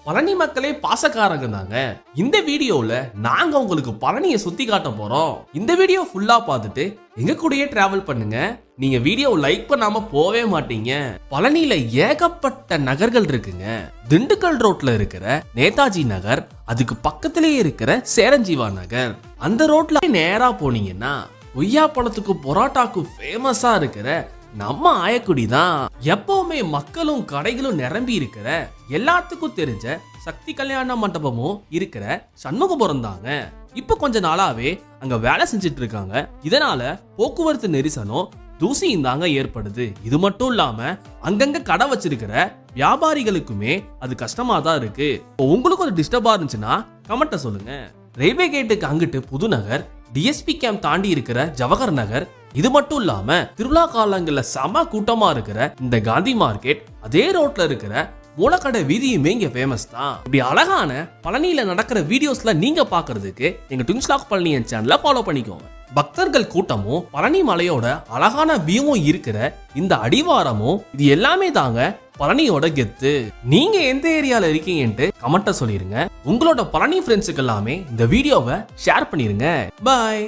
பழனி மக்களே பாசக்காரங்க தாங்க. இந்த வீடியோல நாங்க உங்களுக்கு பழனியை சுத்தி காட்ட போறோம். இந்த வீடியோ ஃபுல்லா பார்த்துட்டு எங்க கூடயே டிராவல் பண்ணுங்க. நீங்க வீடியோ லைக் பண்ணாம போவே மாட்டீங்க. பழனியில ஏகப்பட்ட நகர்கள் இருக்குங்க. திண்டுக்கல் ரோட்ல இருக்கிற நேதாஜி நகர், அதுக்கு பக்கத்திலேயே இருக்கிற சேரஞ்சீவா நகர். அந்த ரோட்ல நேரா போனீங்கன்னா கொய்யா பழத்துக்கு பொராட்டாக்கு ஃபேமஸா இருக்கிற நம்ம ஆயக்குடி தான். எப்பவுமே மக்களும் கடைகளும் நிரம்பி இருக்கிற, எல்லாத்துக்கும் தெரிஞ்ச சக்தி கல்யாண மண்டபமும் இருக்கிற சண்முகபுரம் தாங்க. இப்ப கொஞ்ச நாளாவே அங்க வேலை செஞ்சுட்டு இருக்காங்க. இதனால போக்குவரத்து நெரிசலும் தூசியும் தாங்க ஏற்படுது. இது மட்டும் இல்லாம அங்கங்க கடை வச்சிருக்கிற வியாபாரிகளுக்குமே அது கஷ்டமா தான் இருக்கு. உங்களுக்கு ஒரு டிஸ்டர்பா இருந்துச்சுன்னா கமெண்ட்ட சொல்லுங்க. ரயில்வே கேட்டுக்கு அங்கிட்டு புதுநகர், டிஎஸ்பி கேம்ப் தாண்டி இருக்கிற ஜவஹர் நகர், இது மட்டும் இல்லாம திருவிழா காலங்கள்ல செம கூட்டமா இருக்கிற இந்த காந்தி மார்க்கெட், அதே ரோட்ல இருக்கிற மூலக்கடை வீதியுமே இங்க ஃபேமஸ் தான். இப்படி அழகான பழனியில நடக்கிற வீடியோஸ்ல நீங்க பாக்குறதுக்கு எங்க ட்வின்ஸ்லாக் பழனி சேனலை ஃபாலோ பண்ணிக்கோங்க. பக்தர்கள் கூட்டமும் பழனி மலையோட அழகான வியூவும் இருக்கிற இந்த அடிவாரமும், இது எல்லாமே தாங்க பழனியோட கெத்து. நீங்க எந்த ஏரியால இருக்கீங்கன்ட்டு கமெண்ட்ட சொல்லிருங்க. உங்களோட பழனி ஃப்ரெண்ட்ஸுக்கு எல்லாமே இந்த வீடியோவை ஷேர் பண்ணிருங்க. பாய்.